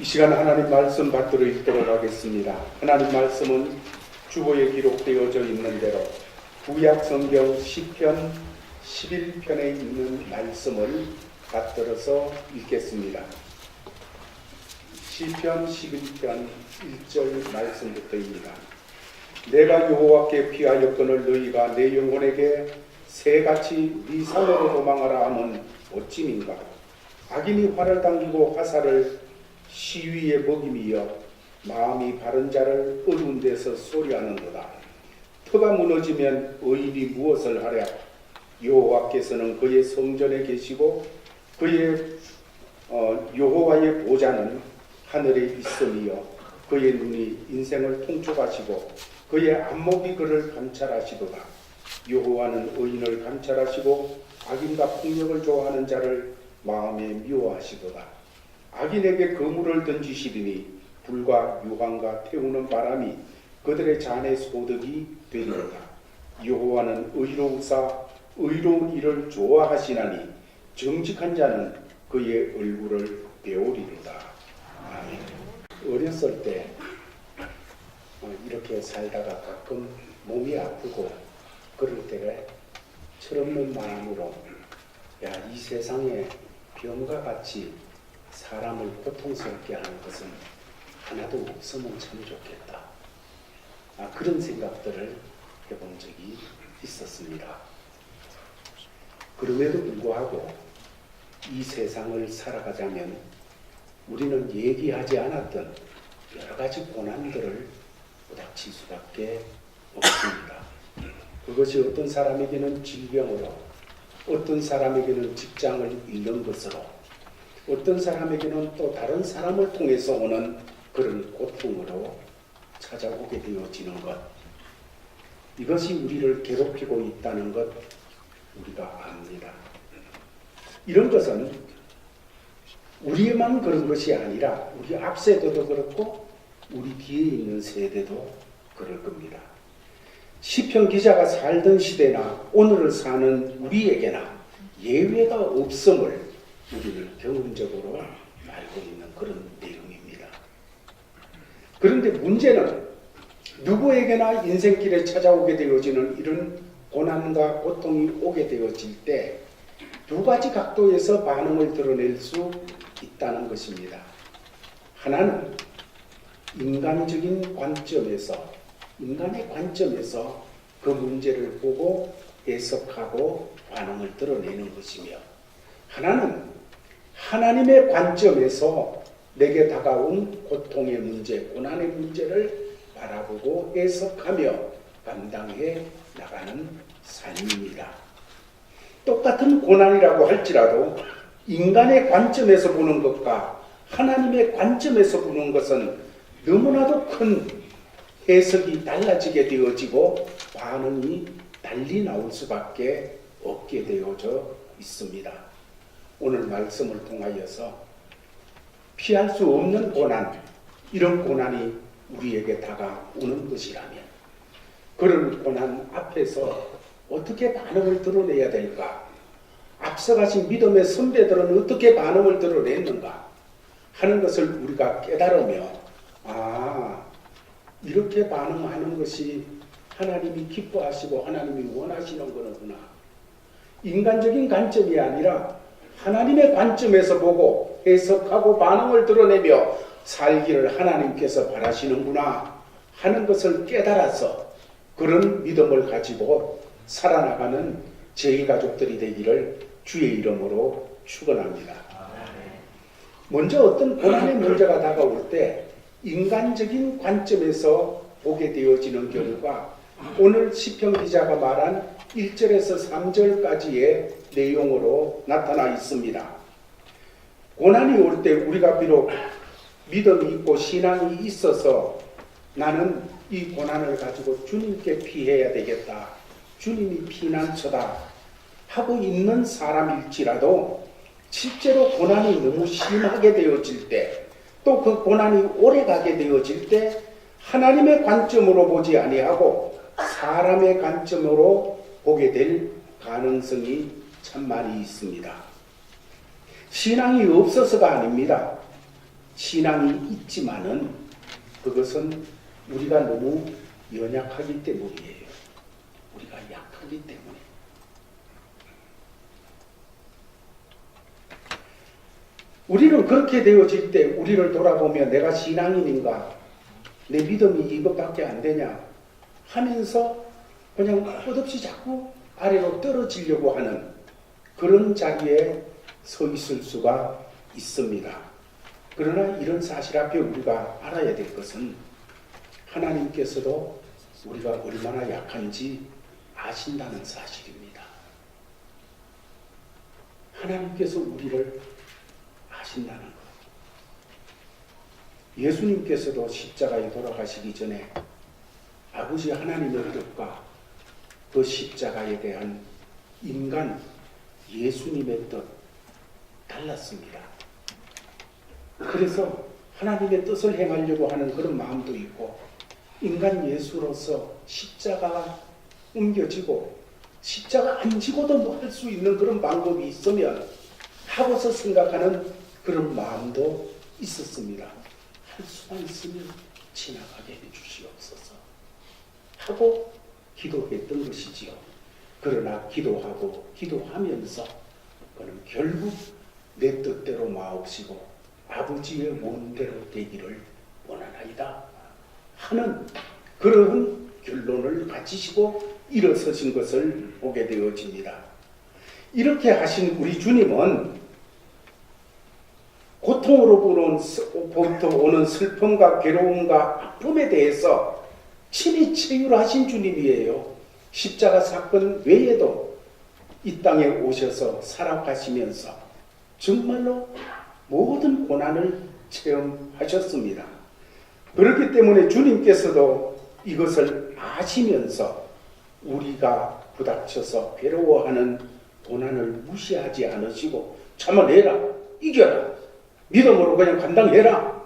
이 시간 하나님 말씀 받들어 읽도록 하겠습니다. 하나님 말씀은 주보에 기록되어져 있는 대로 구약 성경 시편 11편에 있는 말씀을 받들어서 읽겠습니다. 시편 11편 1절 말씀부터입니다. 내가 여호와께 피하였거늘 너희가 내 영혼에게 새같이 네 산으로 도망하라 하면 어찌민가. 악인이 활을 당기고 화살을 시위에 먹임이여 마음이 바른 자를 어두운 데서 소리하는도다. 터가 무너지면 의인이 무엇을 하랴. 여호와께서는 그의 성전에 계시고 그의 여호와의 보좌는 하늘에 있음이여 그의 눈이 인생을 통촉하시고 그의 안목이 그를 감찰하시도다. 여호와는 의인을 감찰하시고 악인과 폭력을 좋아하는 자를 마음에 미워하시도다. 악인에게 그물을 던지시리니 불과 유황과 태우는 바람이 그들의 잔의 소득이 되리로다. 여호와는 의로우사 의로운 일을 좋아하시나니 정직한 자는 그의 얼굴을 배우리로다. 아멘. 어렸을 때 이렇게 살다가 가끔 몸이 아프고 그럴 때에 철없는 마음으로 이 세상에 병과 같이 사람을 고통스럽게 하는 것은 하나도 없으면 참 좋겠다. 그런 생각들을 해본 적이 있었습니다. 그럼에도 불구하고 이 세상을 살아가자면 우리는 얘기하지 않았던 여러 가지 고난들을 부닥칠 수밖에 없습니다. 그것이 어떤 사람에게는 질병으로, 어떤 사람에게는 직장을 잃는 것으로, 어떤 사람에게는 또 다른 사람을 통해서 오는 그런 고통으로 찾아오게 되어지는 것, 이것이 우리를 괴롭히고 있다는 것 우리가 압니다. 이런 것은 우리만 그런 것이 아니라 우리 앞 세대도 그렇고 우리 뒤에 있는 세대도 그럴 겁니다. 시편 기자가 살던 시대나 오늘을 사는 우리에게나 예외가 없음을 우리를 경험적으로 알고 있는 그런 내용입니다. 그런데 문제는 누구에게나 인생길에 찾아오게 되어지는 이런 고난과 고통이 오게 되어질 때 두 가지 각도에서 반응을 드러낼 수 있다는 것입니다. 하나는 인간적인 관점에서, 인간의 관점에서 그 문제를 보고 해석하고 반응을 드러내는 것이며, 하나는 하나님의 관점에서 내게 다가온 고통의 문제, 고난의 문제를 바라보고 해석하며 감당해 나가는 삶입니다. 똑같은 고난이라고 할지라도 인간의 관점에서 보는 것과 하나님의 관점에서 보는 것은 너무나도 큰 해석이 달라지게 되어지고 반응이 달리 나올 수밖에 없게 되어져 있습니다. 오늘 말씀을 통하여서 피할 수 없는 고난, 이런 고난이 우리에게 다가오는 것이라면 그런 고난 앞에서 어떻게 반응을 드러내야 될까? 앞서가신 믿음의 선배들은 어떻게 반응을 드러냈는가? 하는 것을 우리가 깨달으며 이렇게 반응하는 것이 하나님이 기뻐하시고 하나님이 원하시는 거구나. 인간적인 관점이 아니라 하나님의 관점에서 보고 해석하고 반응을 드러내며 살기를 하나님께서 바라시는구나 하는 것을 깨달아서 그런 믿음을 가지고 살아나가는 저희 가족들이 되기를 주의 이름으로 축원합니다. 먼저 어떤 고난의 문제가 다가올 때 인간적인 관점에서 보게 되어지는 경우가 오늘 시편 기자가 말한 1절에서 3절까지의 내용으로 나타나 있습니다. 고난이 올 때 우리가 비록 믿음이 있고 신앙이 있어서 나는 이 고난을 가지고 주님께 피해야 되겠다, 주님이 피난처다 하고 있는 사람일지라도 실제로 고난이 너무 심하게 되어질 때, 또 그 고난이 오래가게 되어질 때 하나님의 관점으로 보지 아니하고 사람의 관점으로 보게 될 가능성이 참 많이 있습니다. 신앙이 없어서가 아닙니다. 신앙이 있지만은 그것은 우리가 너무 연약하기 때문이에요. 우리가 약하기 때문에. 우리는 그렇게 되어질 때 우리를 돌아보면 내가 신앙인인가? 내 믿음이 이것밖에 안 되냐? 하면서 그냥 끝없이 자꾸 아래로 떨어지려고 하는 그런 자리에 서 있을 수가 있습니다. 그러나 이런 사실 앞에 우리가 알아야 될 것은 하나님께서도 우리가 얼마나 약한지 아신다는 사실입니다. 하나님께서 우리를 아신다는 것. 예수님께서도 십자가에 돌아가시기 전에 아버지 하나님의 뜻과 그 십자가에 대한 인간 예수님의 뜻 달랐습니다. 그래서 하나님의 뜻을 행하려고 하는 그런 마음도 있고 인간 예수로서 십자가가 옮겨지고 십자가 안 지고도 뭐 할 수 있는 그런 방법이 있으면 하고서 생각하는 그런 마음도 있었습니다. 할 수만 있으면 지나가게 해주시옵소서 하고 기도했던 것이지요. 그러나 기도하고 기도하면서 그는 결국 내 뜻대로 마옵시고 아버지의 원대로 되기를 원하나이다 하는 그런 결론을 가지시고 일어서신 것을 보게 되어집니다. 이렇게 하신 우리 주님은 고통으로부터 오는 슬픔과 괴로움과 아픔에 대해서 친히 체휼하신 주님이에요. 십자가 사건 외에도 이 땅에 오셔서 살아가시면서 정말로 모든 고난을 체험하셨습니다. 그렇기 때문에 주님께서도 이것을 아시면서 우리가 부닥쳐서 괴로워하는 고난을 무시하지 않으시고 참아내라, 이겨라, 믿음으로 그냥 감당해라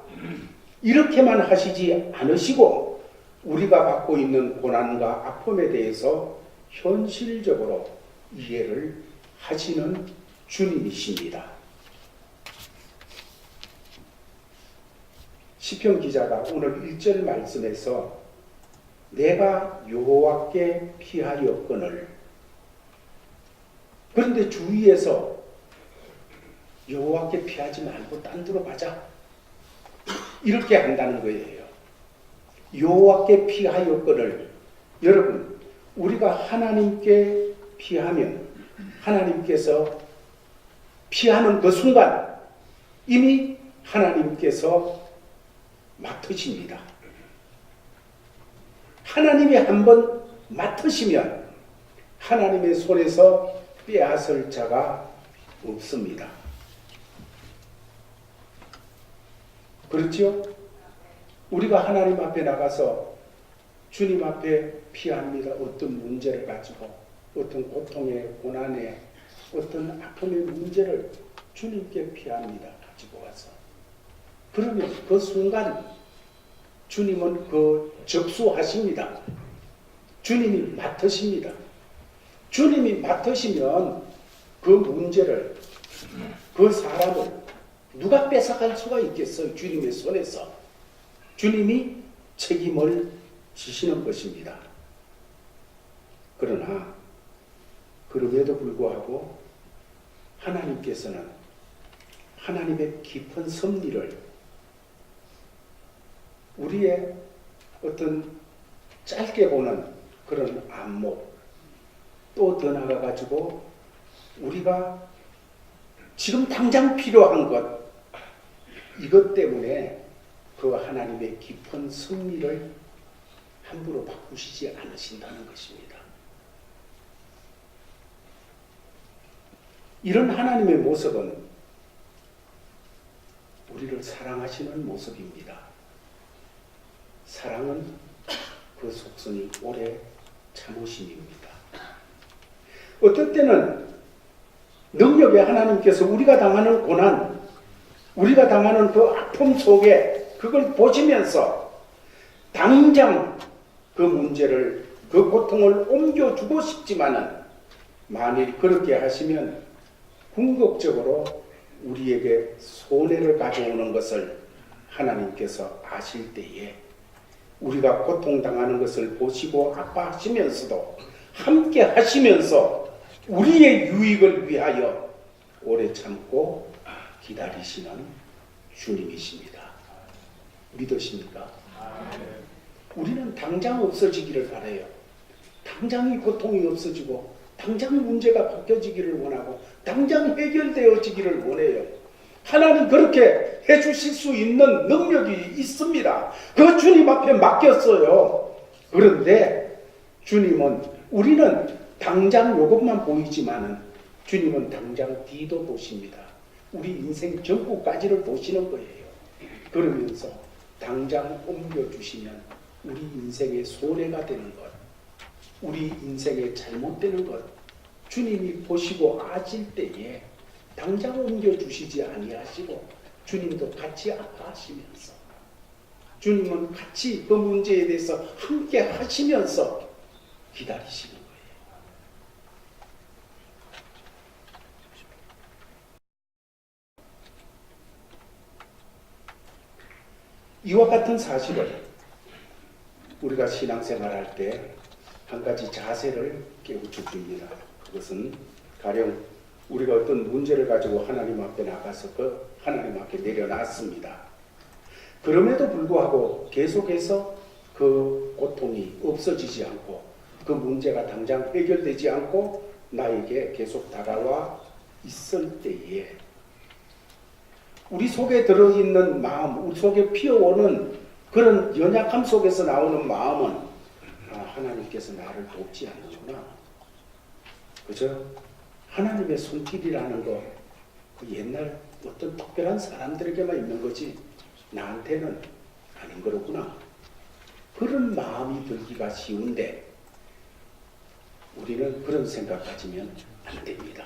이렇게만 하시지 않으시고 우리가 받고 있는 고난과 아픔에 대해서 현실적으로 이해를 하시는 주님이십니다. 시편 기자가 오늘 1절 말씀에서 내가 여호와께 피하였거늘 그런데 주위에서 여호와께 피하지 말고 딴 데로 가자 이렇게 한다는 거예요. 여호와께 피하였거늘 여러분 우리가 하나님께 피하면 하나님께서 피하는 그 순간 이미 하나님께서 맡으십니다. 하나님이 한번 맡으시면 하나님의 손에서 빼앗을 자가 없습니다. 그렇죠? 우리가 하나님 앞에 나가서 주님 앞에 피합니다. 어떤 문제를 가지고 어떤 고통의 고난의 어떤 아픔의 문제를 주님께 피합니다. 가지고 와서 그러면 그 순간 주님은 그 접수하십니다. 주님이 맡으십니다. 주님이 맡으시면 그 문제를 그 사람을 누가 뺏어갈 수가 있겠어요? 주님의 손에서 주님이 책임을 지시는 것입니다. 그러나 그럼에도 불구하고 하나님께서는 하나님의 깊은 섭리를 우리의 어떤 짧게 보는 그런 안목 또 더 나아가가지고 우리가 지금 당장 필요한 것 이것 때문에 그 하나님의 깊은 섭리를 함부로 바꾸시지 않으신다는 것입니다. 이런 하나님의 모습은 우리를 사랑하시는 모습입니다. 사랑은 그 속성이 오래 참으심입니다. 어떨 때는 능력의 하나님께서 우리가 당하는 고난, 우리가 당하는 그 아픔 속에 그걸 보시면서 당장 그 문제를, 그 고통을 옮겨주고 싶지만은 만일 그렇게 하시면 궁극적으로 우리에게 손해를 가져오는 것을 하나님께서 아실 때에 우리가 고통당하는 것을 보시고 아파하시면서도 함께 하시면서 우리의 유익을 위하여 오래 참고 기다리시는 주님이십니다. 믿으십니까? 우리는 당장 없어지기를 바라요. 당장 이 고통이 없어지고 당장 문제가 바뀌어지기를 원하고 당장 해결되어지기를 원해요. 하나님 그렇게 해주실 수 있는 능력이 있습니다. 그 주님 앞에 맡겼어요. 그런데 주님은, 우리는 당장 이것만 보이지만은 주님은 당장 뒤도 보십니다. 우리 인생 전부까지를 보시는 거예요. 그러면서 당장 옮겨주시면 우리 인생의 손해가 되는 것, 우리 인생의 잘못되는 것 주님이 보시고 아실 때에 당장 옮겨주시지 아니하시고 주님도 같이 아파하시면서, 주님은 같이 그 문제에 대해서 함께 하시면서 기다리시는 거예요. 이와 같은 사실을 우리가 신앙생활할 때 한 가지 자세를 깨우쳐 줍니다. 그것은 가령 우리가 어떤 문제를 가지고 하나님 앞에 나가서 그 하나님 앞에 내려놨습니다. 그럼에도 불구하고 계속해서 그 고통이 없어지지 않고 그 문제가 당장 해결되지 않고 나에게 계속 다가와 있을 때에 우리 속에 들어있는 마음, 우리 속에 피어오는 그런 연약함 속에서 나오는 마음은 하나님께서 나를 돕지 않는구나. 그저 하나님의 손길이라는 거, 그 옛날 어떤 특별한 사람들에게만 있는 거지 나한테는 아닌 거로구나. 그런 마음이 들기가 쉬운데 우리는 그런 생각 가지면 안 됩니다.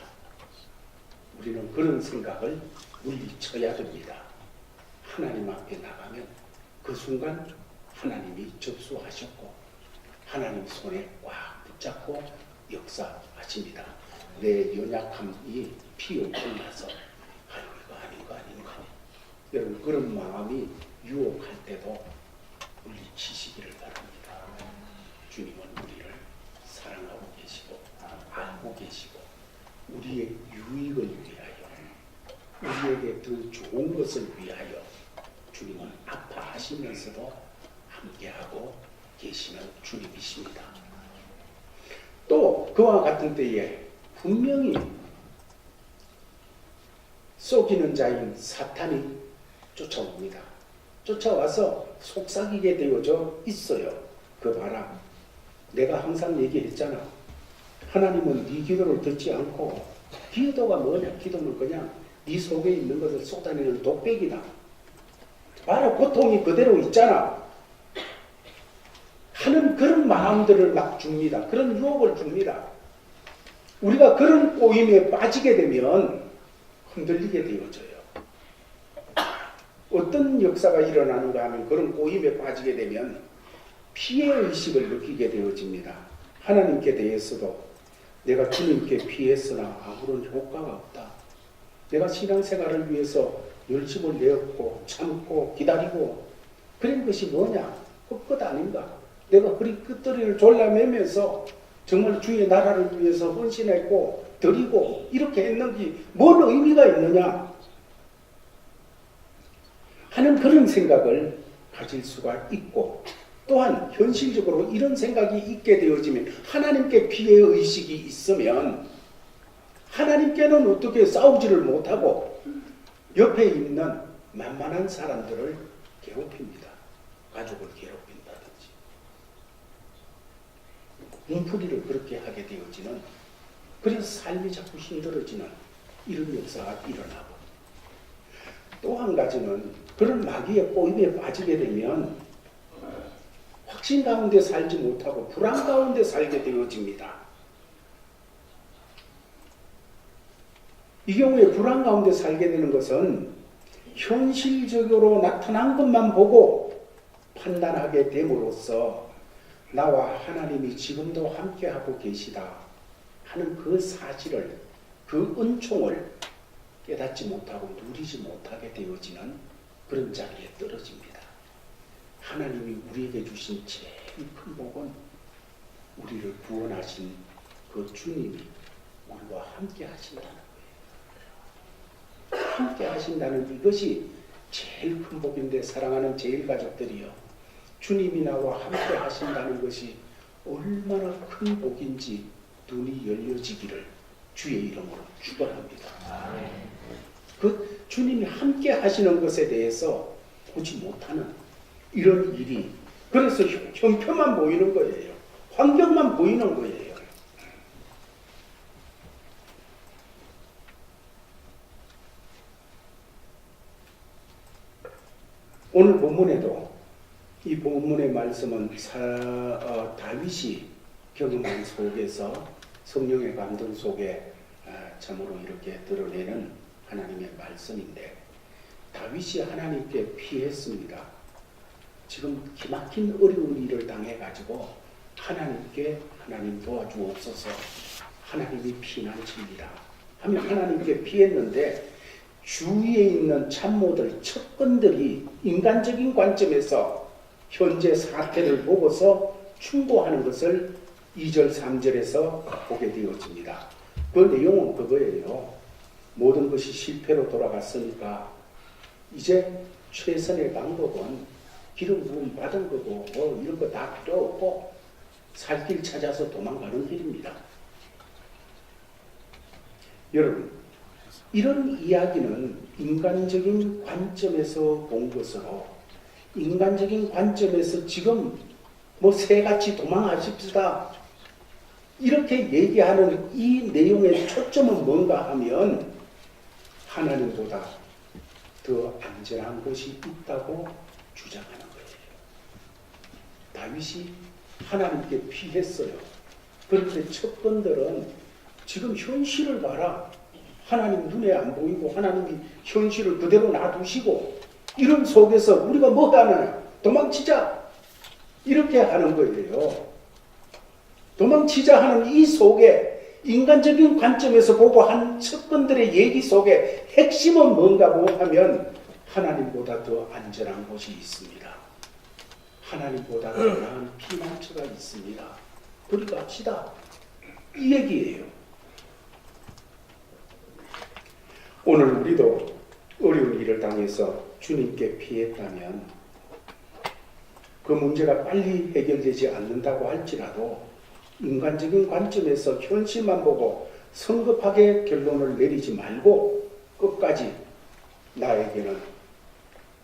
우리는 그런 생각을 물리쳐야 됩니다. 하나님 앞에 나가면 그 순간 하나님이 접수하셨고 하나님 손에 꽉 붙잡고 역사하십니다. 내 연약함이 피어 올라서 아유 이거 아닌가. 여러분 그런 마음이 유혹할 때도 물리치시기를 바랍니다. 주님은 우리를 사랑하고 계시고 알고 계시고 우리의 유익을 위하여, 우리에게 더 좋은 것을 위하여 주님은 아파하시면서도 함께하고 계시는 주님이십니다. 또 그와 같은 때에 분명히 속이는 자인 사탄이 쫓아옵니다. 쫓아와서 속삭이게 되어져 있어요. 그 봐라, 내가 항상 얘기했잖아. 하나님은 네 기도를 듣지 않고, 기도가 뭐냐? 기도는 그냥 네 속에 있는 것을 쏟아내는 독백이다. 바로 고통이 그대로 있잖아 하는 그런 마음들을 막 줍니다. 그런 유혹을 줍니다. 우리가 그런 꼬임에 빠지게 되면 흔들리게 되어져요. 어떤 역사가 일어나는가 하면 그런 꼬임에 빠지게 되면 피해의식을 느끼게 되어집니다. 하나님께 대해서도 내가 주님께 피했으나 아무런 효과가 없다. 내가 신앙생활을 위해서 열심을 내었고 참고 기다리고 그런 것이 뭐냐? 헛것 아닌가? 내가 허리 끝더리를 졸라매면서 정말 주의 나라를 위해서 헌신했고 드리고 이렇게 했는 게 뭔 의미가 있느냐 하는 그런 생각을 가질 수가 있고, 또한 현실적으로 이런 생각이 있게 되어지면 하나님께 피해의식이 있으면 하나님께는 어떻게 싸우지를 못하고 옆에 있는 만만한 사람들을 괴롭힙니다. 가족을 괴롭힌다든지 몸풀이를 그렇게 하게 되어지는, 그래서 삶이 자꾸 힘들어지는 이런 역사가 일어나고, 또 한 가지는 그런 마귀의 꼬임에 빠지게 되면 확신 가운데 살지 못하고 불안 가운데 살게 되어집니다. 이 경우에 불안 가운데 살게 되는 것은 현실적으로 나타난 것만 보고 판단하게 됨으로써 나와 하나님이 지금도 함께하고 계시다 하는 그 사실을, 그 은총을 깨닫지 못하고 누리지 못하게 되어지는 그런 자리에 떨어집니다. 하나님이 우리에게 주신 제일 큰 복은 우리를 구원하신 그 주님이 우리와 함께 하신다는 거예요. 함께 하신다는 이것이 제일 큰 복인데, 사랑하는 제일 가족들이요, 주님이 나와 함께 하신다는 것이 얼마나 큰 복인지 눈이 열려지기를 주의 이름으로 축원합니다. 그 주님이 함께 하시는 것에 대해서 보지 못하는 이런 일이, 그래서 형편만 보이는 거예요. 환경만 보이는 거예요. 오늘 본문에도 이 본문의 말씀은 다윗이 경험한 속에서 성령의 감동 속에 참으로 이렇게 드러내는 하나님의 말씀인데, 다윗이 하나님께 피했습니다. 지금 기막힌 어려운 일을 당해가지고 하나님께 하나님 도와주옵소서, 하나님이 피난칩니다 하며 하나님께 피했는데, 주위에 있는 참모들, 첩근들이 인간적인 관점에서 현재 사태를 보고서 충고하는 것을 2절 3절에서 보게 되어집니다. 그 내용은 그거예요. 모든 것이 실패로 돌아갔으니까 이제 최선의 방법은 기름 부음 받은 거고 뭐 이런 거 다 필요 없고 살 길 찾아서 도망가는 길입니다. 여러분, 이런 이야기는 인간적인 관점에서 본 것으로, 인간적인 관점에서 지금 뭐 새같이 도망하십시다 이렇게 얘기하는 이 내용의 초점은 뭔가 하면, 하나님보다 더 안전한 곳이 있다고 주장하는 거예요. 다윗이 하나님께 피했어요. 그런데 첩근들은 지금 현실을 봐라, 하나님 눈에 안 보이고 하나님이 현실을 그대로 놔두시고 이런 속에서 우리가 뭐 하느냐, 도망치자 이렇게 하는 거예요. 도망치자 하는 이 속에 인간적인 관점에서 보고 한 첩근들의 얘기 속에 핵심은 뭔가고 하면, 하나님보다 더 안전한 곳이 있습니다. 하나님보다 더 나은 피난처가 있습니다. 그리 갑시다 이 얘기예요. 오늘 우리도 어려운 일을 당해서 주님께 피했다면, 그 문제가 빨리 해결되지 않는다고 할지라도 인간적인 관점에서 현실만 보고 성급하게 결론을 내리지 말고 끝까지 나에게는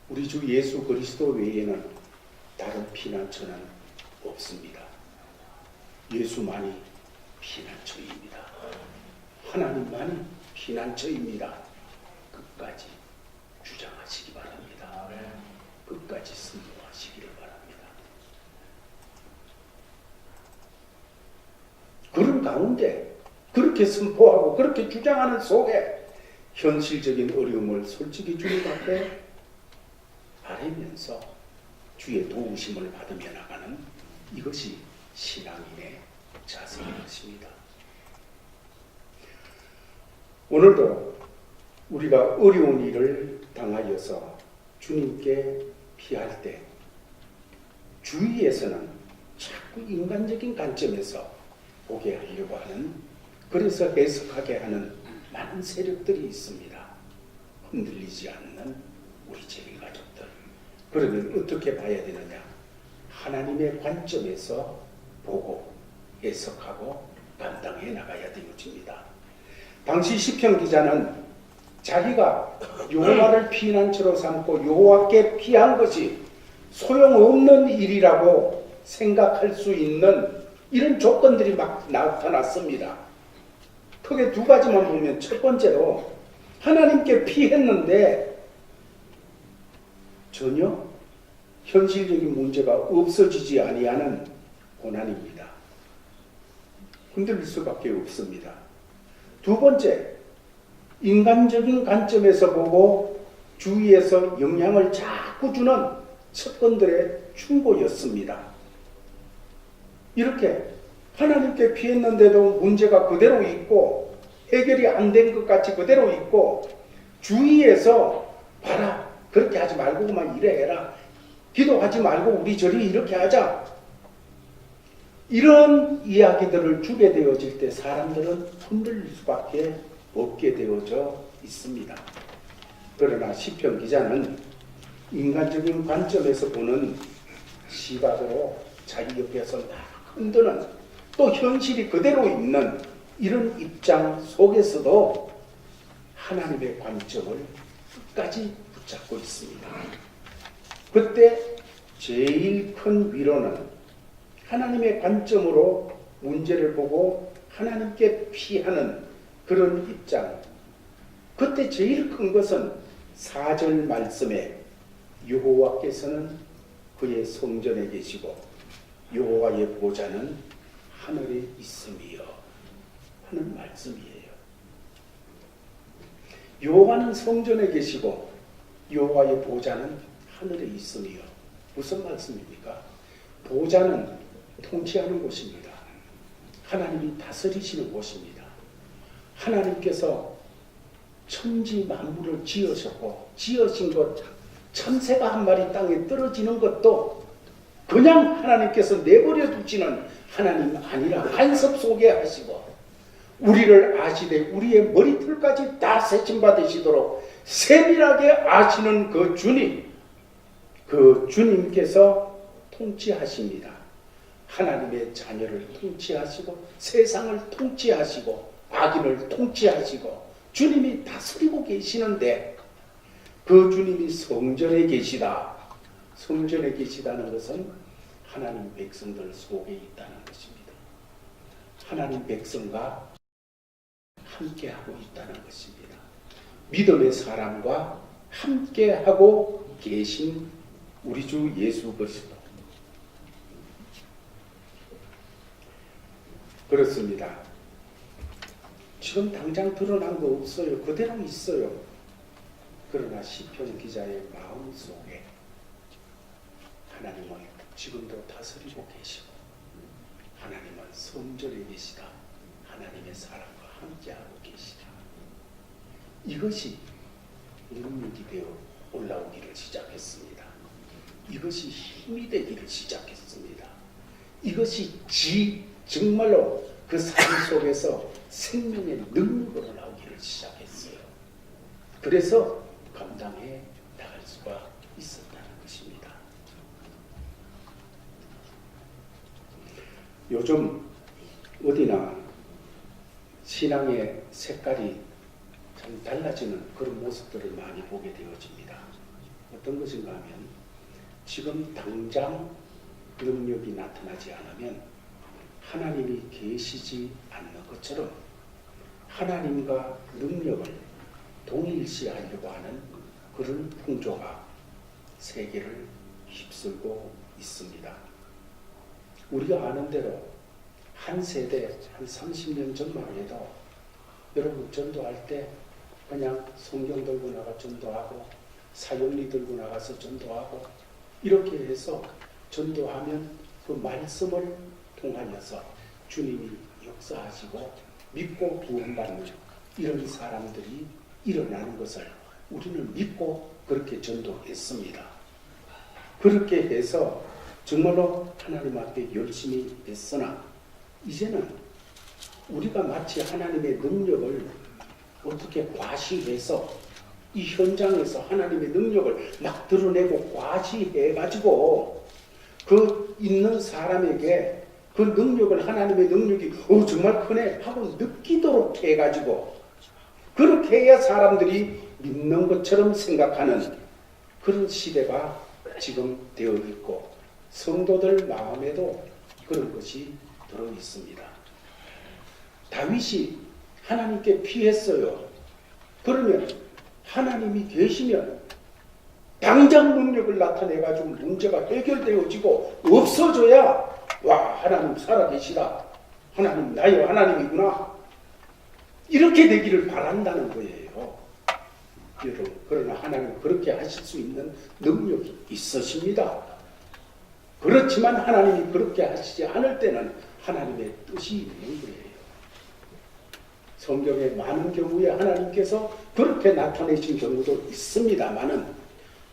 우리 주 예수 그리스도 외에는 다른 피난처는 없습니다. 예수만이 피난처입니다. 하나님만이 피난처입니다. 끝까지 주장하시기 바랍니다. 끝까지 선포하시기를 바랍니다. 그런 가운데 그렇게 선포하고 그렇게 주장하는 속에 현실적인 어려움을 솔직히 주님 앞에 아뢰면서 주의 도우심을 받으며 나가는, 이것이 신앙인의 자세인 것입니다. 오늘도 우리가 어려운 일을 당하여서 주님께 피할 때 주위에서는 자꾸 인간적인 관점에서 보게 하려고 하는, 그래서 해석하게 하는 많은 세력들이 있습니다. 흔들리지 않는 우리 제일 가족들. 그러면 어떻게 봐야 되느냐? 하나님의 관점에서 보고 해석하고 감당해 나가야 되어집니다. 당시 시편 기자는 자기가 여호와를 피난처로 삼고 여호와께 피한 것이 소용없는 일이라고 생각할 수 있는 이런 조건들이 막 나타났습니다. 크게 두 가지만 보면, 첫 번째로 하나님께 피했는데 전혀 현실적인 문제가 없어지지 아니하는 고난입니다. 흔들릴 수밖에 없습니다. 두 번째, 인간적인 관점에서 보고 주위에서 영향을 자꾸 주는 첩근들의 충고였습니다. 이렇게 하나님께 피했는데도 문제가 그대로 있고 해결이 안 된 것 같이 그대로 있고, 주위에서 봐라 그렇게 하지 말고 그만 이래 해라. 기도하지 말고 우리 저리 이렇게 하자. 이런 이야기들을 주게 되어질 때 사람들은 흔들릴 수밖에 없게 되어져 있습니다. 그러나 시편 기자는 인간적인 관점에서 보는 시각으로 자기 옆에서 막 흔드는 또 현실이 그대로 있는 이런 입장 속에서도 하나님의 관점을 끝까지 붙잡고 있습니다. 그때 제일 큰 위로는 하나님의 관점으로 문제를 보고 하나님께 피하는 그런 입장. 그때 제일 큰 것은 4절 말씀에 여호와께서는 그의 성전에 계시고 여호와의 보좌는 하늘에 있음이요 하는 말씀이에요. 여호와는 성전에 계시고 여호와의 보좌는 하늘에 있음이요. 무슨 말씀입니까? 보좌는 통치하는 곳입니다. 하나님이 다스리시는 곳입니다. 하나님께서 천지 만물을 지으셨고 지으신 것 참새가 한 마리 땅에 떨어지는 것도 그냥 하나님께서 내버려 두지는 하나님 아니라 간섭 속에 하시고 우리를 아시되 우리의 머리털까지 다 세침받으시도록 세밀하게 아시는 그 주님, 그 주님께서 통치하십니다. 하나님의 자녀를 통치하시고 세상을 통치하시고 악인을 통치하시고 주님이 다스리고 계시는데 그 주님이 성전에 계시다. 성전에 계시다는 것은 하나님 백성들 속에 있다는 것입니다. 하나님 백성과 함께하고 있다는 것입니다. 믿음의 사람과 함께하고 계신 우리 주 예수 그리스도. 그렇습니다. 지금 당장 드러난 거 없어요. 그대로 있어요. 그러나 시편 기자의 마음속에 하나님은 지금도 다스리고 계시고 하나님은 성전에 계시다. 하나님의 사람과 함께하고 계시다. 이것이 능력이 되어 올라오기를 시작했습니다. 이것이 힘이 되기를 시작했습니다. 이것이 정말로 그 삶 속에서 생명의 능력으로 나오기를 시작했어요. 그래서 감당해 나갈 수가 있었다는 것입니다. 요즘 어디나 신앙의 색깔이 참 달라지는 그런 모습들을 많이 보게 되어집니다. 어떤 것인가 하면 지금 당장 능력이 나타나지 않으면 하나님이 계시지 않는 것처럼 하나님과 능력을 동일시하려고 하는 그런 풍조가 세계를 휩쓸고 있습니다. 우리가 아는 대로 한 세대, 한 30년 전만 해도 여러분 전도할 때 그냥 성경 들고 나가 전도하고 사형리 들고 나가서 전도하고 이렇게 해서 전도하면 그 말씀을 통하여서 주님이 역사하시고 믿고 구원받는 이런 사람들이 일어나는 것을 우리는 믿고 그렇게 전도했습니다. 그렇게 해서 정말로 하나님 앞에 열심히 했으나 이제는 우리가 마치 하나님의 능력을 어떻게 과시해서 이 현장에서 하나님의 능력을 막 드러내고 과시해가지고 그 있는 사람에게 그 능력을 하나님의 능력이 정말 크네 하고 느끼도록 해가지고 그렇게 해야 사람들이 믿는 것처럼 생각하는 그런 시대가 지금 되어 있고 성도들 마음에도 그런 것이 들어 있습니다. 다윗이 하나님께 피했어요. 그러면 하나님이 계시면 당장 능력을 나타내가지고 문제가 해결되어지고 없어져야 와 하나님 살아계시다. 하나님 나의 하나님이구나. 이렇게 되기를 바란다는 거예요. 여러분 그러나 하나님 그렇게 하실 수 있는 능력이 있으십니다. 그렇지만 하나님이 그렇게 하시지 않을 때는 하나님의 뜻이 있는 거예요. 성경에 많은 경우에 하나님께서 그렇게 나타내신 경우도 있습니다만은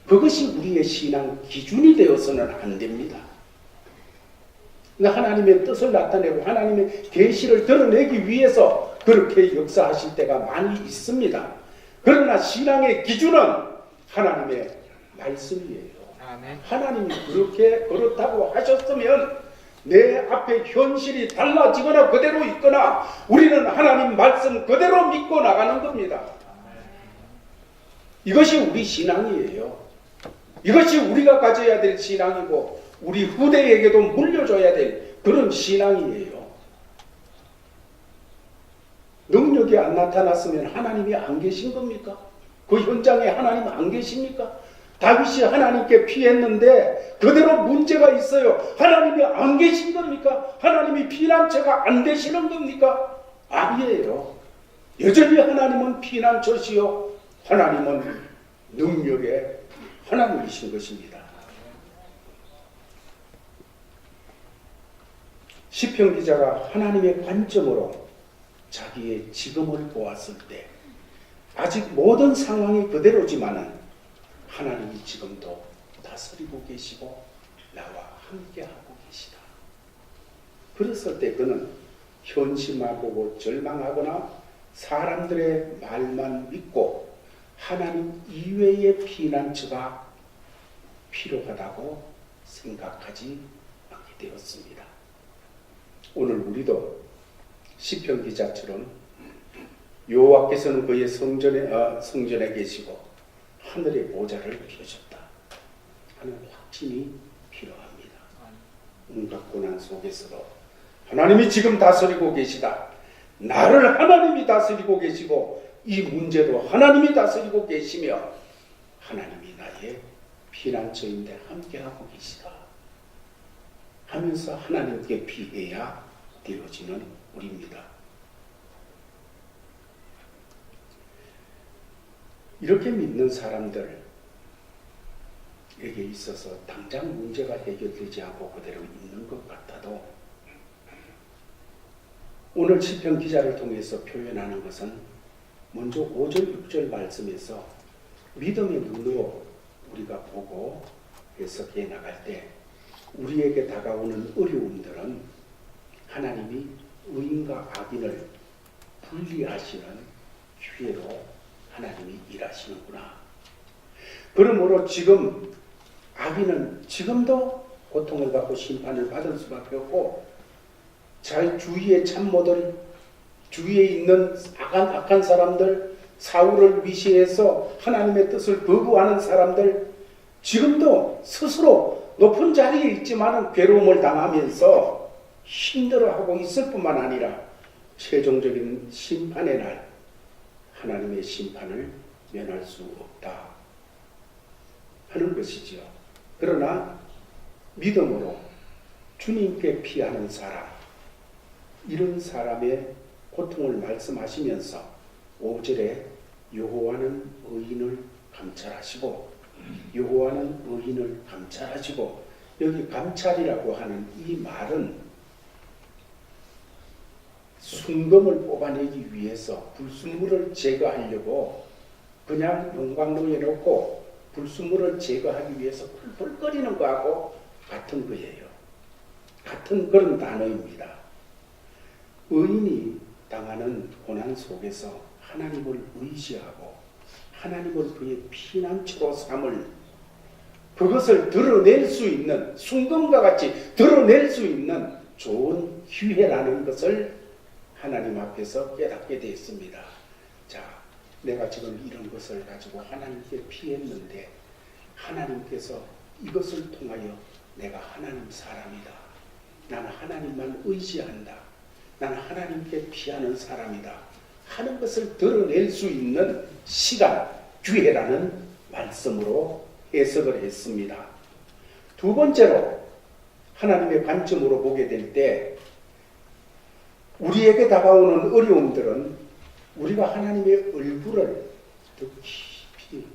그것이 우리의 신앙 기준이 되어서는 안 됩니다. 하나님의 뜻을 나타내고 하나님의 계시를 드러내기 위해서 그렇게 역사하실 때가 많이 있습니다. 그러나 신앙의 기준은 하나님의 말씀이에요. 아멘. 하나님이 그렇다고 하셨으면 내 앞에 현실이 달라지거나 그대로 있거나 우리는 하나님 말씀 그대로 믿고 나가는 겁니다. 이것이 우리 신앙이에요. 이것이 우리가 가져야 될 신앙이고 우리 후대에게도 물려줘야 될 그런 신앙이에요. 능력이 안 나타났으면 하나님이 안 계신 겁니까? 그 현장에 하나님 안 계십니까? 다윗이 하나님께 피했는데 그대로 문제가 있어요. 하나님이 안 계신 겁니까? 하나님이 피난처가 안 되시는 겁니까? 아니에요. 여전히 하나님은 피난처시요 하나님은 능력의 하나님이신 것입니다. 시편 기자가 하나님의 관점으로 자기의 지금을 보았을 때 아직 모든 상황이 그대로지만은 하나님이 지금도 다스리고 계시고 나와 함께하고 계시다. 그랬을 때 그는 현실만 보고 절망하거나 사람들의 말만 믿고 하나님 이외의 피난처가 필요하다고 생각하지 않게 되었습니다. 오늘 우리도 시편 기자처럼 여호와께서는 그의 성전에 계시고 하늘의 보좌를 펴셨다 하는 확신이 필요합니다. 온갖 고난 속에서도 하나님이 지금 다스리고 계시다. 나를 하나님이 다스리고 계시고 이 문제도 하나님이 다스리고 계시며 하나님이 나의 피난처인데 함께하고 계시다 하면서 하나님께 피해야 되어지는 우리입니다. 이렇게 믿는 사람들에게 있어서 당장 문제가 해결되지 않고 그대로 있는 것 같아도 오늘 시편 기자를 통해서 표현하는 것은 먼저 5절 6절 말씀에서 믿음의 눈으로 우리가 보고 해석해 나갈 때 우리에게 다가오는 어려움들은 하나님이 의인과 악인을 분리하시는 기회로 하나님이 일하시는구나. 그러므로 지금 악인은 지금도 고통을 받고 심판을 받을 수밖에 없고 잘 주위의 참모들, 주위에 있는 악한 사람들, 사울을 위시해서 하나님의 뜻을 거부하는 사람들 지금도 스스로 높은 자리에 있지만 괴로움을 당하면서 힘들어하고 있을 뿐만 아니라 최종적인 심판의 날 하나님의 심판을 면할 수 없다 하는 것이지요. 그러나 믿음으로 주님께 피하는 사람, 이런 사람의 고통을 말씀하시면서 5절에 여호와는 의인을 감찰하시고 여호와는 의인을 감찰하시고 여기 감찰이라고 하는 이 말은 순금을 뽑아내기 위해서 불순물을 제거하려고 그냥 용광로에 놓고 불순물을 제거하기 위해서 펄펄 끓이는 거하고 같은 거예요. 같은 그런 단어입니다. 의인이 당하는 고난 속에서 하나님을 의지하고 하나님을 그의 피난처로 삼을 그것을 드러낼 수 있는 순금과 같이 드러낼 수 있는 좋은 기회라는 것을 하나님 앞에서 깨닫게 되었습니다. 자, 내가 지금 이런 것을 가지고 하나님께 피했는데 하나님께서 이것을 통하여 내가 하나님 사람이다. 나는 하나님만 의지한다. 나는 하나님께 피하는 사람이다. 하는 것을 드러낼 수 있는 시간, 기회라는 말씀으로 해석을 했습니다. 두 번째로 하나님의 관점으로 보게 될 때 우리에게 다가오는 어려움들은 우리가 하나님의 얼굴을 더 깊이,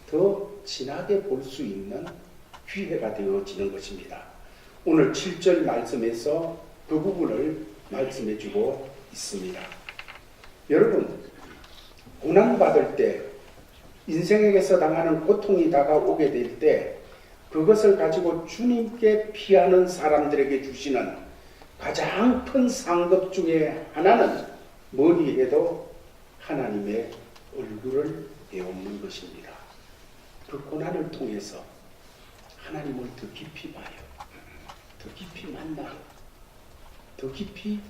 더 진하게 볼 수 있는 기회가 되어지는 것입니다. 오늘 7절 말씀에서 그 부분을 말씀해 주고 있습니다. 여러분, 고난받을 때 인생에서 당하는 고통이 다가오게 될 때 그것을 가지고 주님께 피하는 사람들에게 주시는 가장 큰 상급 중에 하나는 뭐니 해도 하나님의 얼굴을 배우는 것입니다. 그 고난을 통해서 하나님을 더 깊이 봐요. 더 깊이 만나요. 더 깊이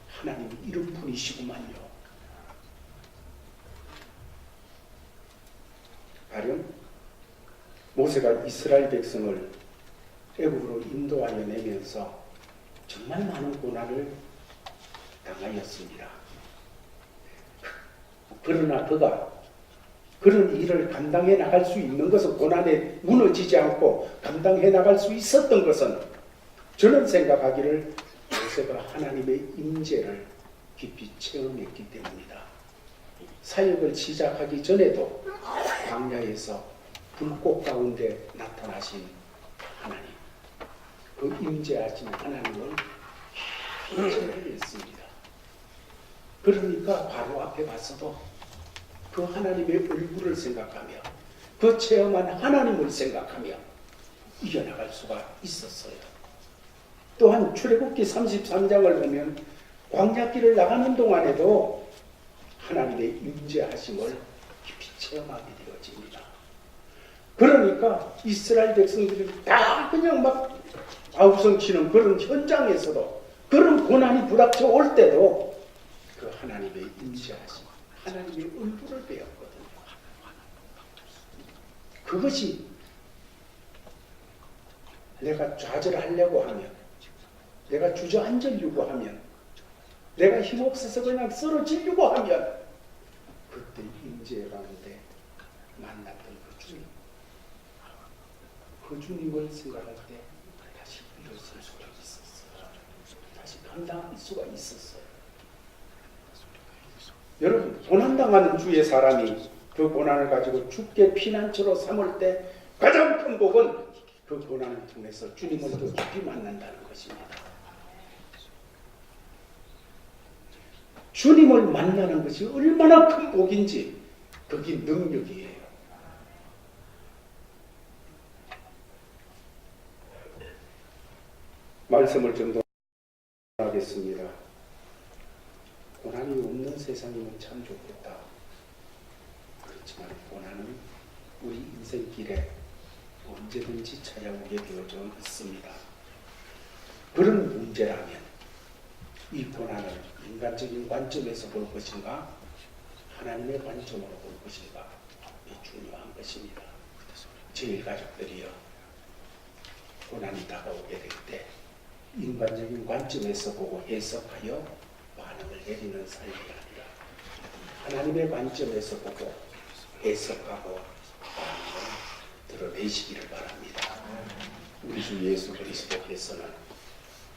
하나님이 이런 분이시구만요. 가령 모세가 이스라엘 백성을 애굽으로 인도하여 내면서 정말 많은 고난을 당하였습니다. 그러나 그가 그런 일을 감당해 나갈 수 있는 것은, 고난에 무너지지 않고 감당해 나갈 수 있었던 것은, 저는 생각하기를 모세가 하나님의 임재를 깊이 체험했기 때문이다. 사역을 시작하기 전에도 광야에서 불꽃 가운데 나타나신 하나님, 그 임재하신 하나님을 체험했습니다. 그러니까 바로 앞에 가서도 그 하나님의 얼굴을 생각하며 그 체험한 하나님을 생각하며 이겨나갈 수가 있었어요. 또한 출애굽기 33장을 보면 광야길을 나가는 동안에도 하나님의 임재하심을 깊이 체험하게 되어집니다. 그러니까 이스라엘 백성들이 다 그냥 막 아우성치는 그런 현장에서도, 그런 고난이 부닥쳐 올 때도 그 하나님의 임재하심, 하나님의 얼굴을 배웠거든요. 그것이 내가 좌절하려고 하면, 내가 주저앉으려고 하면, 내가 힘없어서 그냥 쓰러지려고 하면, 그때 임재 가운데 만났던 그 주님, 그 주님을 생각할 때 다시 일어설 수가 있었어요. 다시 감당할 수가 있었어요. 여러분, 고난당하는 주의 사람이 그 고난을 가지고 주께 피난처로 삼을 때 가장 큰 복은 그 고난을 통해서 주님을 더 깊이 만난다는 것입니다. 주님을 만나는 것이 얼마나 큰 복인지, 그게 능력이에요. 말씀을 좀 더 하겠습니다. 고난이 없는 세상이면 참 좋겠다. 그렇지만 고난은 우리 인생길에 언제든지 찾아오게 되어져 있습니다. 그런 문제라면 이 고난을 인간적인 관점에서 볼 것인가, 하나님의 관점으로 볼 것인가, 이 중요한 것입니다. 저희 가족들이요, 고난이 다가오게 될 때 인간적인 관점에서 보고 해석하여 반응을 내리는 삶이 아니라 하나님의 관점에서 보고 해석하고 반응을 드러내시기를 바랍니다. 우리 주 예수 그리스도께서는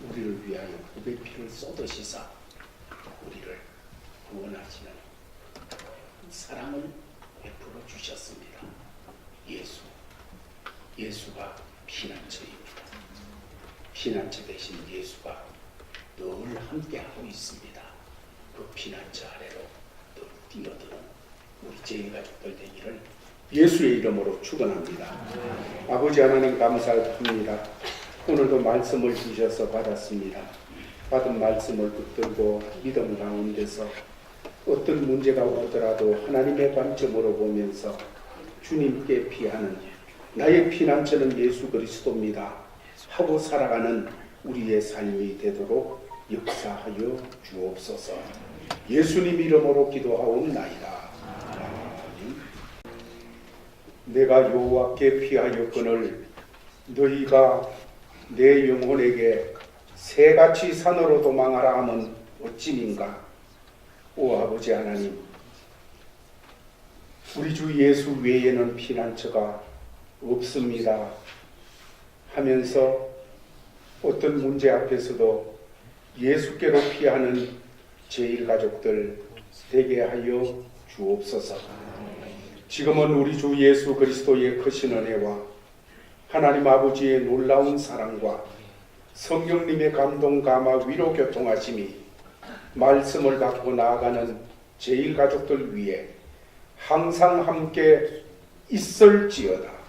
우리를 위하여 구배 피를 쏟으시사 우리를 구원하시는 사랑을 베풀어 주셨습니다. 예수가 피난처입니다. 피난처 대신 예수가 늘 함께하고 있습니다. 그 피난처 아래로 늘 뛰어드는 우리 제일가족들 되기를 예수의 이름으로 축원합니다. 아버지 하나님 감사합니다. 오늘도 말씀을 주셔서 받았습니다. 받은 말씀을 붙들고 믿음 가운데서 어떤 문제가 오더라도 하나님의 관점으로 보면서 주님께 피하는, 나의 피난처는 예수 그리스도입니다 하고 살아가는 우리의 삶이 되도록 역사하여 주옵소서. 예수님 이름으로 기도하옵나이다. 아멘. 내가 여호와께 피하였거늘 너희가 내 영혼에게 새같이 산으로 도망하라 함은 어찌민가. 오 아버지 하나님, 우리 주 예수 외에는 피난처가 없습니다 하면서 어떤 문제 앞에서도 예수께로 피하는 제1가족들 되게 하여 주옵소서. 지금은 우리 주 예수 그리스도의 크신 은혜와 하나님 아버지의 놀라운 사랑과 성령님의 감동 감화 위로 교통하심이 말씀을 갖고 나아가는 제1가족들 위해 항상 함께 있을지어다.